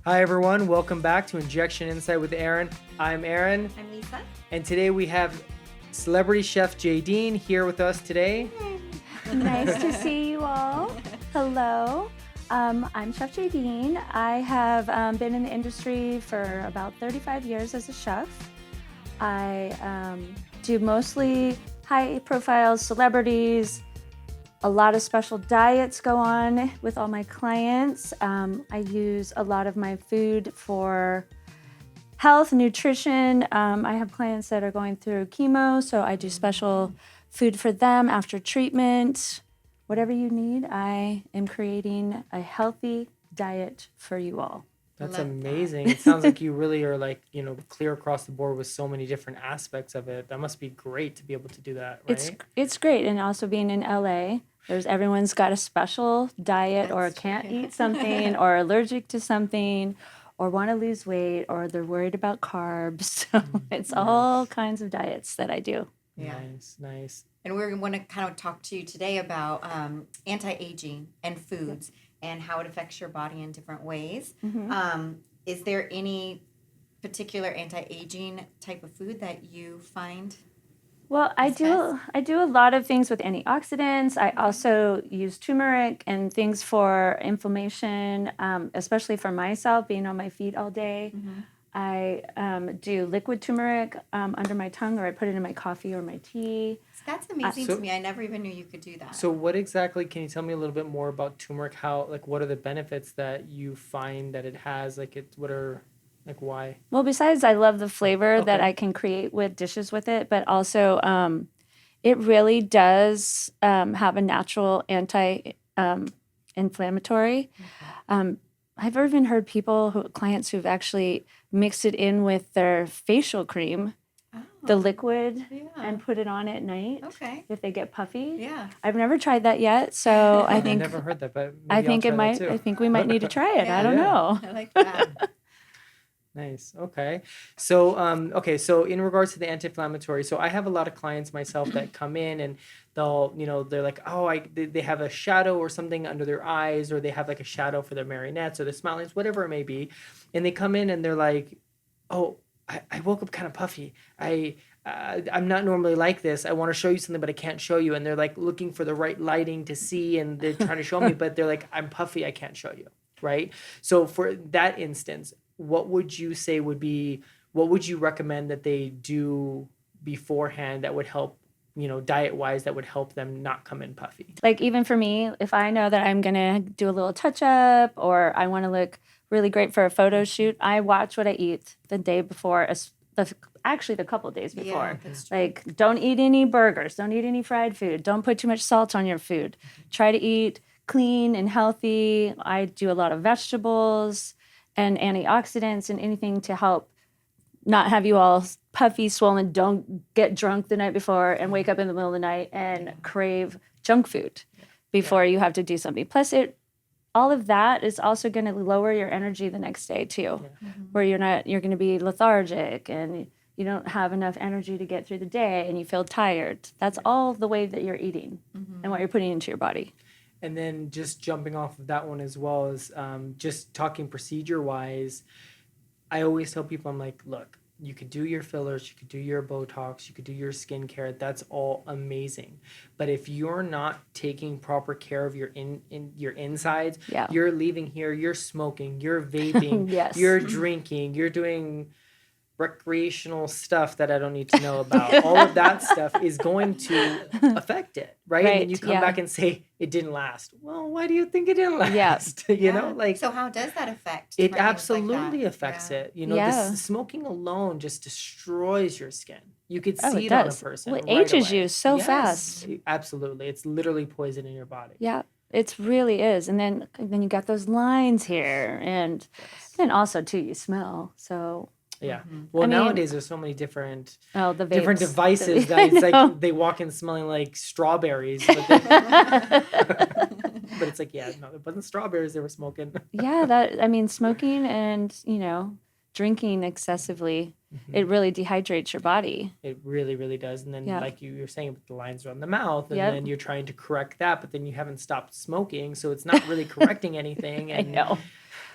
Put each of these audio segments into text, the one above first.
Hi everyone, welcome back to Injection Insight with Aaron. I'm Aaron. I'm Lisa. And today we have celebrity chef Jaydene here with us today. Nice to see you all. Hello. I'm Chef Jaydene. I have been in the industry for about 35 years as a chef. I do mostly high-profile celebrities. A lot of special diets go on with all my clients. I use a lot of my food for health, nutrition. I have clients that are going through chemo, so I do special food for them after treatment. Whatever you need, I am creating a healthy diet for you all. That's Love amazing. that. It sounds like you really are clear across the board with so many different aspects of it. That must be great to be able to do that, right? It's great, and also being in LA, everyone's got a special diet or That's can't true. eat something or allergic to something or want to lose weight or they're worried about carbs. So it's all kinds of diets that I do. Yeah. Nice. And we're going to kind of talk to you today about anti-aging and foods and how it affects your body in different ways. Is there any particular anti-aging type of food that you find? Well, I do a lot of things with antioxidants. I also use turmeric and things for inflammation, especially for myself, being on my feet all day. I do liquid turmeric under my tongue, or I put it in my coffee or my tea. That's amazing So- to me. I never even knew you could do that. So what exactly, can you tell me a little bit more about turmeric? What are the benefits that you find that it has? Why? Well, besides, I love the flavor that Okay. I can create with dishes with it, but also it really does have a natural anti-inflammatory. I've even heard clients who've actually mixed it in with their facial cream, the liquid, yeah. and put it on at night Okay. if they get puffy. Yeah. I've never tried that yet, so I I've think never heard that, but maybe I think I'll it try might. that too. I think we might need to try it. Yeah. I don't Yeah. know. I like that. Nice. Okay. So, so in regards to the anti-inflammatory, so I have a lot of clients myself that come in and they're like, they have a shadow or something under their eyes, or they have like a shadow for their marionettes or their smile lines, whatever it may be. And they come in and they're like, oh, I woke up kind of puffy. I'm not normally like this. I want to show you something, but I can't show you. And they're like looking for the right lighting to see, and they're trying to show me, but they're like, I'm puffy. I can't show you. Right. So for that instance, what would you recommend that they do beforehand that would help, diet wise, that would help them not come in puffy? Like even for me, if I know that I'm gonna do a little touch up or I want to look really great for a photo shoot, I watch what I eat the day before, actually the couple of days Yeah, before. that's true. Like don't eat any burgers, don't eat any fried food, don't put too much salt on your food. Try to eat clean and healthy. I do a lot of vegetables and antioxidants and anything to help not have you all puffy, swollen. Don't get drunk the night before and wake up in the middle of the night and crave junk food before you have to do something. Plus, all of that is also going to lower your energy the next day too, where you're going to be lethargic and you don't have enough energy to get through the day and you feel tired. That's all the way that you're eating and what you're putting into your body. And then just jumping off of that one as well as just talking procedure-wise, I always tell people, I'm like, look, you could do your fillers, you could do your Botox, you could do your skincare. That's all amazing. But if you're not taking proper care of your your insides, Yeah. you're leaving here, you're smoking, you're vaping, Yes. you're drinking, you're doing recreational stuff that I don't need to know about. All of that stuff is going to affect it, right? And then you come back and say it didn't last. Well, why do you think it didn't last? Yeah. So how does that affect? It different things like absolutely that? affects Yeah. it. Yeah. Smoking alone just destroys your skin. You could Oh, see it it on a does. person. Well, it right ages away. you so Yes, fast. Absolutely. It's literally poison in your body. Yeah, it really is. And then you got those lines here, and then also too you smell. So Yeah. Well, I mean- nowadays there's so many different the different vapes. devices that I it's know. like they walk in smelling like strawberries, but, but it's like, yeah, no, it wasn't strawberries they were smoking. Yeah, smoking and drinking excessively, it really dehydrates your body. It really, really does. And then, Yeah. like you were saying, the lines around the mouth, and Yep. then you're trying to correct that, but then you haven't stopped smoking, so it's not really correcting anything. I And know.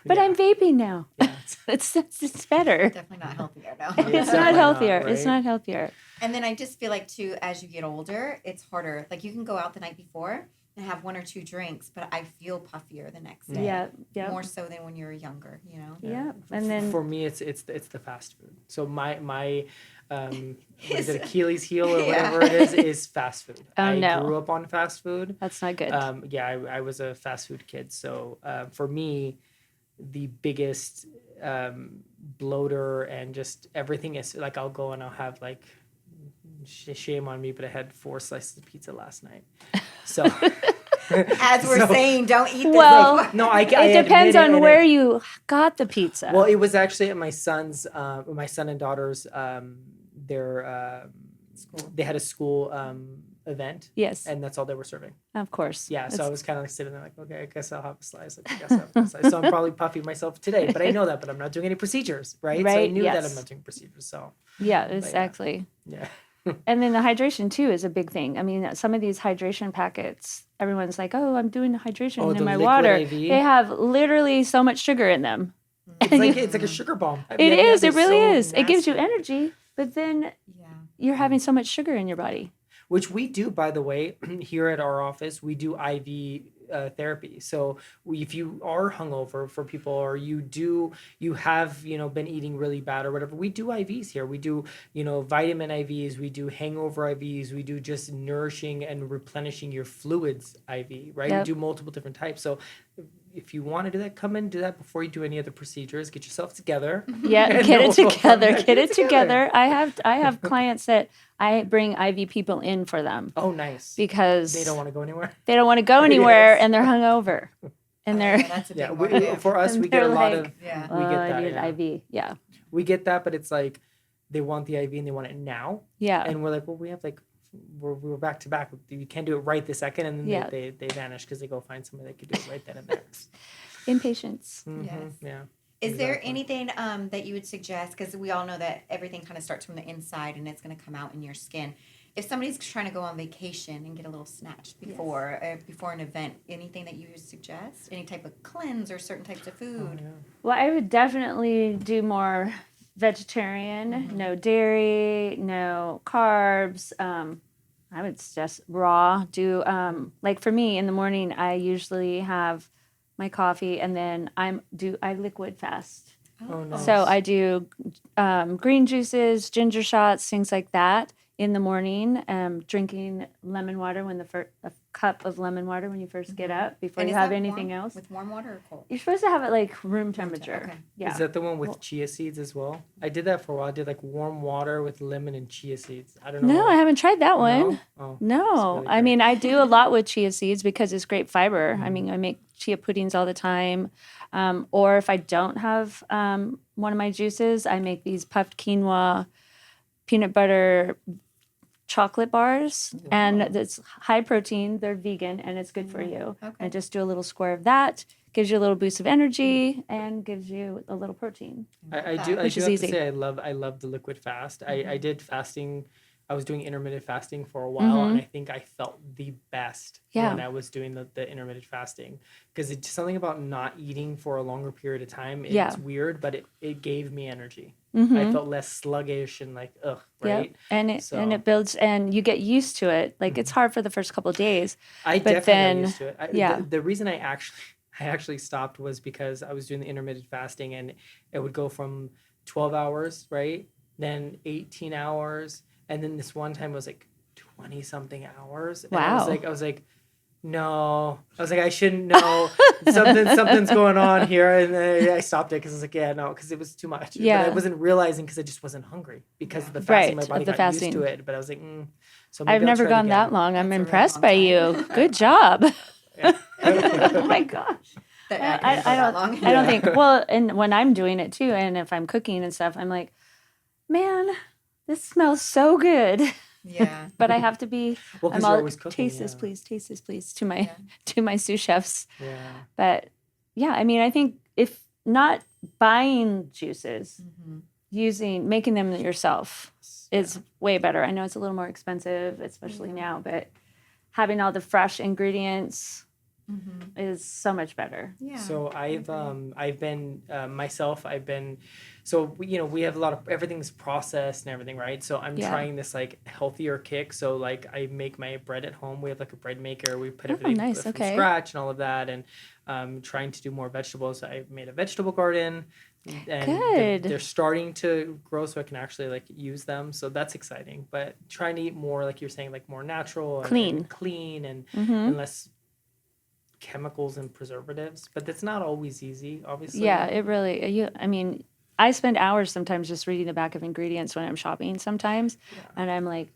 But Yeah. I'm vaping now. Yeah, It's better. Definitely not healthier, no. It's definitely not not, healthier. It's right? not healthier. And then I just feel like too, as you get older, it's harder. Like you can go out the night before and have one or two drinks, but I feel puffier the next day. Yeah, yeah, More so than when you're younger, you know? yeah. F- And then for me, it's the fast food. So my what is Is it, it- Achilles heel or Yeah. whatever it is fast food. Oh, I no. grew up on fast food. that's not good. Yeah, I was a fast food kid. So for me, the biggest bloater and just everything is like I'll go and I'll have like shame on me, but I had 4 slices of pizza last night. So As we're So- saying, don't eat this. Well, no, I it depends admit it, on and where you got the pizza. Well, it was actually at my son's, my son and daughter's, their, School. they had a school event, yes, and that's all they were serving. of course. Yeah, so I It's- was kind of like sitting there like, okay, I guess I'll have a slice. I guess I'll have a slice. So I'm probably puffing myself today, but I know that, but I'm not doing any procedures, right? So I Right, knew that yes. I'm not doing procedures, so yeah, exactly. yeah. And then the hydration too is a big thing. I mean, some of these hydration packets, everyone's like, "Oh, I'm doing hydration Oh, in the my liquid water." IV? They have literally so much sugar in them. It's like a sugar bomb. I It mean, is. It they're really so is. It gives you nasty. energy, but then Yeah. you're having so much sugar in your body. Which we do, by the way, here at our office, we do IV therapy. So if you are hungover for people, or you have, been eating really bad or whatever, we do IVs here. We do, vitamin IVs, we do hangover IVs, we do just nourishing and replenishing your fluids IV, right? Yep. We do multiple different types. So if you want to do that, come and do that before you do any other procedures. Get yourself together. Yeah, And get then it we'll together. get Get it it together. I have clients that I bring IV people in for them Oh, nice. because They don't want to go anywhere. they don't want to go anywhere Yes. and they're hungover. And they're Yeah, that's a big Yeah, one. too. for us, And we get a they're lot like, of. Yeah. We get I that. need Yeah. an IV. Yeah. We get that, but it's like they want the IV and they want it now, Yeah. and we're like, well, we have like we're back to back. You can't do it right this second, and then Yeah. they vanish because they go find somebody that could do it right then and there. Impatience. Mhm, Yes. Yeah. Is there Exactly. anything that you would suggest? Because we all know that everything kind of starts from the inside and it's going to come out in your skin. If somebody's trying to go on vacation and get a little snatched before an event, anything that you would suggest? Any type of cleanse or certain types of Oh, food? yeah. Well, I would definitely do more vegetarian, no dairy, no carbs. I would suggest raw. Do like for me in the morning, I usually have my coffee and then I liquid fast. Oh, nice. So I do green juices, ginger shots, things like that in the morning. Drinking lemon water a cup of lemon water when you first get up before And you is have that anything warm? else. With warm water or cold? You're supposed to have it like room temperature. Okay. Yeah. Is that the one with Well- chia seeds as well? I did that for a while. I did like warm water with lemon and chia seeds. I don't know. No, I haven't tried that one. No? Oh. No, really I great. mean, I do a lot with chia seeds because it's great fiber. I mean, I make chia puddings all the time. Or if I don't have one of my juices, I make these puffed quinoa peanut butter chocolate bars. And it's high protein. They're vegan and it's good for you. Okay. And just do a little square of that. Gives you a little boost of energy and gives you a little protein. I do Which have is to easy. say I love the liquid fast. I did fasting. I was doing intermittent fasting for a while, and I think I felt the best Yeah. when I was doing the intermittent fasting, because it's something about not eating for a longer period of time. It's Yeah. weird, but it gave me energy. Mhm. I felt less sluggish and like ugh, right? Yep. And So- it builds and you get used to it. Like it's hard for the first couple of days. I But definitely then- got used to it. yeah. The reason I actually stopped was because I was doing the intermittent fasting, and it would go from 12 hours, right? Then 18 hours. And then this one time it was like 20 something hours. And Wow. I was like, no. I was like, I shouldn't know. Something's going on here. And then I stopped it because I was like, yeah, no, because it was too much. Yeah. But I wasn't realizing because I just wasn't hungry because of the Right, fasting. My of body the got used fasting. to it. But I was like, so maybe I've I'll never try it gone that again. long. I'm That's a really impressed long by time. you. Good job. Yeah. Oh my gosh. That I can't go that don't long. I don't think well, and when I'm doing it too, and if I'm cooking and stuff, I'm like, man, this smells so good. Yeah. But I have to be Well, because I'm you're all always cooking. taste this, yeah. please, taste this, please, to my Yeah. to my sous chefs. Yeah. But yeah, I mean, I think if not buying juices, Mhm. making them yourself is way better. I know it's a little more expensive, especially now, but having all the fresh ingredients is so much better. Yeah. So I've been myself. We have a lot of everything's processed and everything, right? So I'm Yeah. trying this like healthier kick. So like I make my bread at home. We have like a bread maker. We put Oh, everything nice. from Okay. scratch and all of that, and trying to do more vegetables. I made a vegetable garden, and Good. they're starting to grow, so I can actually like use them. So that's exciting. But trying to eat more, like you're saying, like more natural, and clean, and less chemicals and preservatives, but that's not always easy, obviously. Yeah, it really, I mean, I spend hours sometimes just reading the back of ingredients when I'm shopping sometimes. And I'm like,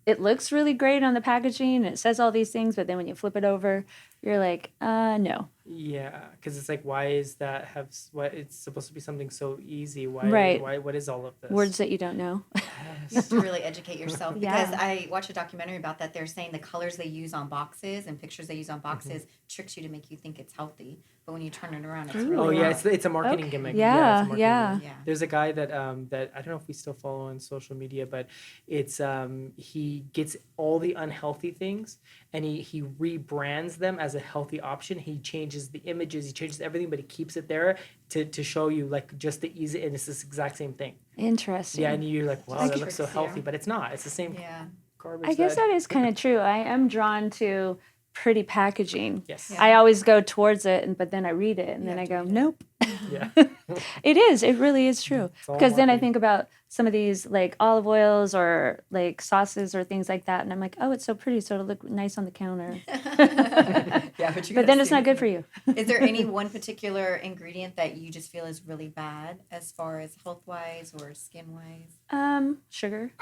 it looks really great on the packaging and it says all these things, but then when you flip it over, you're like, no. Yeah, because it's like, why is that what it's supposed to be something so easy? Right. Why what is all of this? Words that you don't know. You have to really educate yourself Yeah. because I watched a documentary about that. They're saying the colors they use on boxes and pictures they use on boxes tricks you to make you think it's healthy, but when you turn it around, it's really Oh yeah, not. it's a marketing Okay. gimmick. Yeah, it's a marketing yeah. gimmick. Yeah. There's a guy that that I don't know if we still follow on social media, but it's he gets all the unhealthy things and he rebrands them as a healthy option. He changes the images, he changes everything, but he keeps it there to show you like just the easy, and it's this exact same thing. Interesting. Yeah, and you're like, wow, Just that looks so tricks you. healthy, but it's not. It's the same Yeah. garbage. I guess that is kind of true. I am drawn to pretty packaging. Yes. Yeah. I always go towards it, but then I read it and You then I have to go, read it. nope. Yeah. It is. It really is true. It's all Because then I marketing. think about some of these like olive oils or like sauces or things like that, and I'm like, oh, it's so pretty, so it'll look nice on the counter. Yeah, But then it's not good for you. Is there any one particular ingredient that you just feel is really bad as far as health wise or skin wise? Sugar.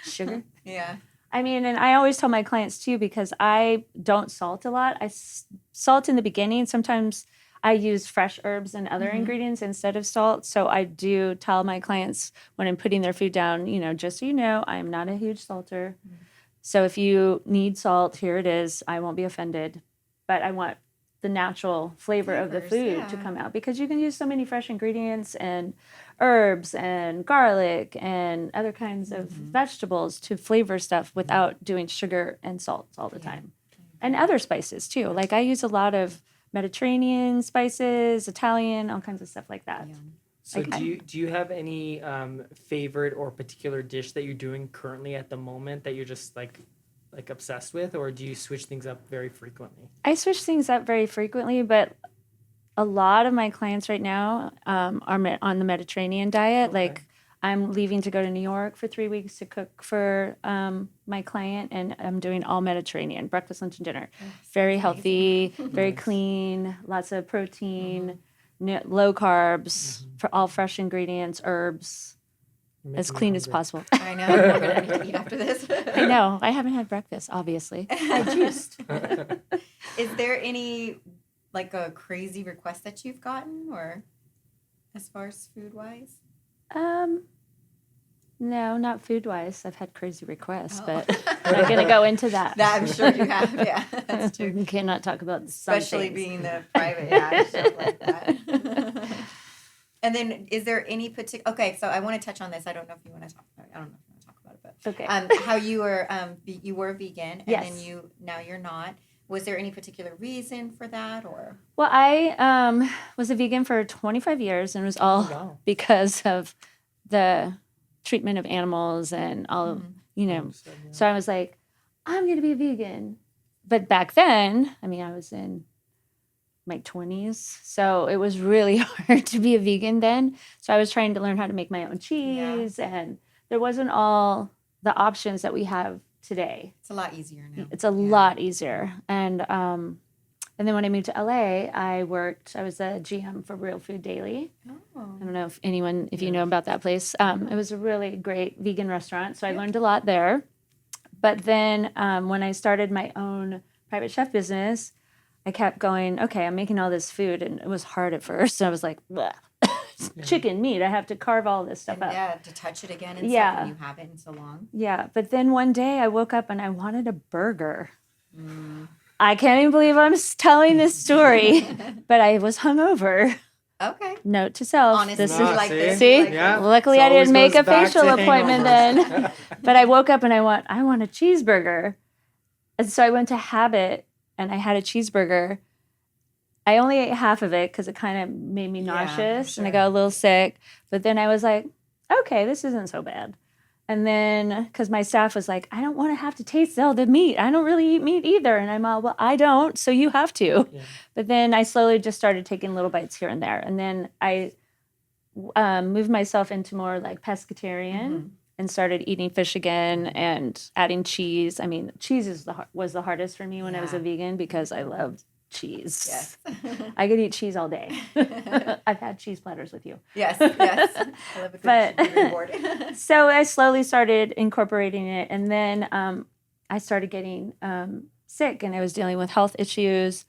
Sugar. Yeah. I mean, and I always tell my clients too, because I don't salt a lot. Salt in the beginning. Sometimes I use fresh herbs and other ingredients instead of salt. So I do tell my clients when I'm putting their food down, just so you know, I'm not a huge salter. So if you need salt, here it is. I won't be offended. But I want the natural flavor of the Flavors, food to yeah. come out, because you can use so many fresh ingredients and herbs and garlic and other kinds of vegetables to flavor stuff without doing sugar and salt all the time. And other spices too. Like I use a lot of Mediterranean spices, Italian, all kinds of stuff like that. Yeah. So Okay. do you have any favorite or particular dish that you're doing currently at the moment that you're just like obsessed with, or do you switch things up very frequently? I switch things up very frequently, but a lot of my clients right now are on the Mediterranean diet. Okay. Like I'm leaving to go to New York for 3 weeks to cook for my client, and I'm doing all Mediterranean, breakfast, lunch, and dinner. Very healthy, very clean, lots of protein, low carbs, all fresh ingredients, herbs, You're as making me clean as hungry. possible. I know. We're gonna need to eat after this. I know. I haven't had breakfast, obviously. I juiced. Is there any like a crazy request that you've gotten, or as far as food wise? No, not food wise. I've had crazy requests, Oh. but I'm not going to go into that. That I'm sure you have. Yeah, that's true. We cannot talk about some Especially things. being the private stuff like that. And then, is there any particular? Okay, so I want to touch on this. I don't know if you want to talk. I don't know if you want to talk about it, but Okay. how you were you were vegan, and Yes. then now you're not. Was there any particular reason for that, or? Well, I was a vegan for 25 years, and it was all wow. because of the treatment of animals and all, Understood, yeah. So I was like, I'm going to be a vegan. But back then, I mean, I was in my 20s, so it was really hard to be a vegan then. So I was trying to learn how to make my own cheese, and there wasn't all the options that we have today. It's a lot easier now. It's a lot easier. And then when I moved to LA, I was a GM for Real Food Daily. Oh. I don't know if you know about that place. It was a really great vegan restaurant, so I learned a lot there. But then when I started my own private chef business, I kept going, okay, I'm making all this food, and it was hard at first. And I was like, bleh. Chicken meat, I have to carve all this stuff up. Yeah, to touch it again and Yeah. stuff, and you haven't in so long. Yeah, but then one day I woke up and I wanted a burger. I can't even believe I'm telling this story, but I was hungover. Okay. Note to self. Honestly, this No, is like see? this. See? Like Yeah. Luckily, It I always didn't make goes a back facial to appointment hangovers. then. But I woke up and I want a cheeseburger. And so I went to Habit and I had a cheeseburger. I only ate half of it because it kind of made me Yeah, I'm nauseous and I sure. got a little sick. But then I was like, okay, this isn't so bad. And then, because my staff was like, I don't want to have to taste all the meat. I don't really eat meat either. And I'm all, well, I don't, so you have to. Yeah. But then I slowly just started taking little bites here and there. And then I moved myself into more like pescatarian and started eating fish again and adding cheese. I mean, cheese was the hardest for me when I was a Yeah. vegan because I loved cheese. Yes. I could eat cheese all day. I've had cheese platters with you. Yes. Yes. I love a good But- cheesy reward. So I slowly started incorporating it. And then I started getting sick and I was dealing with health issues.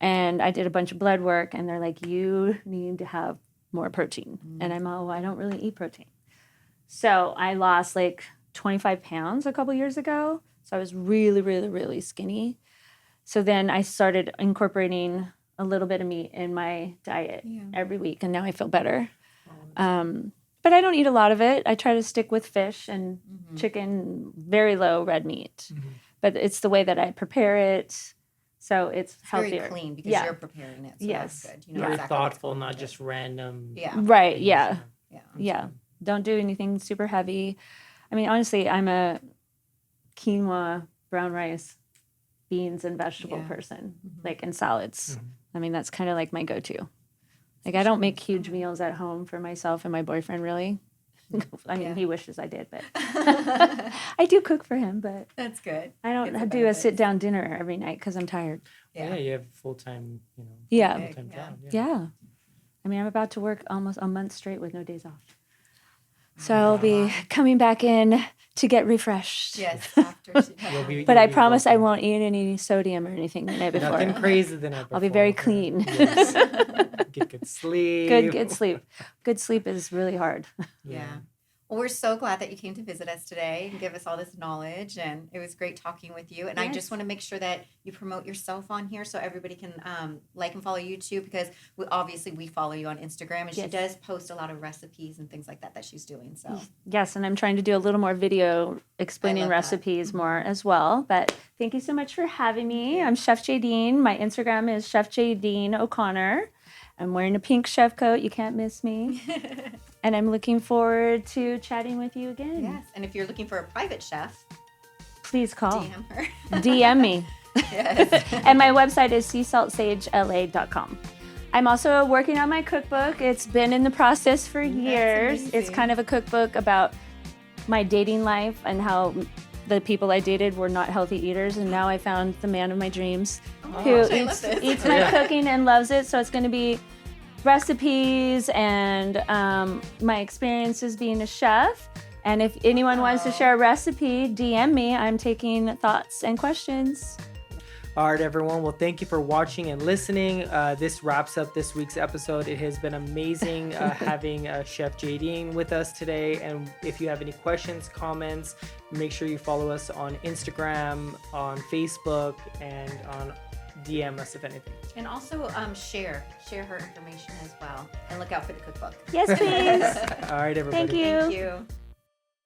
And I did a bunch of blood work and they're like, you need to have more protein. And I'm all, well, I don't really eat protein. So I lost like 25 pounds a couple years ago. So I was really, really, really skinny. So then I started incorporating a little bit of meat in my diet every week. And now I feel better. But I don't eat a lot of it. I try to stick with fish and chicken, very low red meat. But it's the way that I prepare it. So it's healthier. Very clean because Yeah. you're preparing it. So Yes. that's good. You know Very exactly what's thoughtful, going not into just it. random. Yeah. Right. things, Yeah. Yeah. Yeah. Don't do anything super heavy. I mean, honestly, I'm a quinoa, brown rice, beans, and vegetable Yeah. person, like in salads. Mhm. I mean, that's kind of like my go-to. Like, I don't make huge meals at home for myself and my boyfriend, really. I mean, Yeah. he wishes I did, but I do cook for him, but That's good. I don't It's a do a benefit. sit-down dinner every night because I'm tired. Yeah. Yeah. You have full-time, Yeah. full-time Yeah. job. Yeah. I mean, I'm about to work almost a month straight with no days off. So I'll be coming back in to get refreshed. Yes. After she You'll be- But you'll I be promise I welcome. won't eat any sodium or anything the night before. Nothing crazy the night before. I'll be very okay? clean. Yes. Get good sleep. Good sleep. Good sleep is really hard. Yeah. Well, we're so glad that you came to visit us today and give us all this knowledge. And it was great talking with you. And I just Yes. want to make sure that you promote yourself on here so everybody can like and follow you too, because we follow you on Instagram. And she Yes. does post a lot of recipes and things like that she's doing. So Yes, and I'm trying to do a little more video explaining love that. recipes more as well. But thank you so much for having me. I'm Chef Jaydene. My Instagram is Chef Jaydene O'Connor. I'm wearing a pink chef coat. You can't miss me. And I'm looking forward to chatting with you again. yes. And if you're looking for a private chef, Please call. DM her. DM me. Yes. And my website is seasaltsagela.com. I'm also working on my cookbook. It's been in the process for years. It's amazing. kind of a cookbook about my dating life and how the people I dated were not healthy eaters. And now I found the man of my dreams who gosh, I love this. eats my Yeah. cooking and loves it. So it's going to be recipes and my experiences being a chef. And if anyone wants to share a recipe, DM me. I'm taking thoughts and questions. All right, everyone. Well, thank you for watching and listening. This wraps up this week's episode. It has been amazing having Chef Jaydene with us today. And if you have any questions, comments, make sure you follow us on Instagram, on Facebook, and on DM us if anything. And also share her information as well. And look out for the cookbook. Yes, please. All right, everybody. Thank you. Thank you.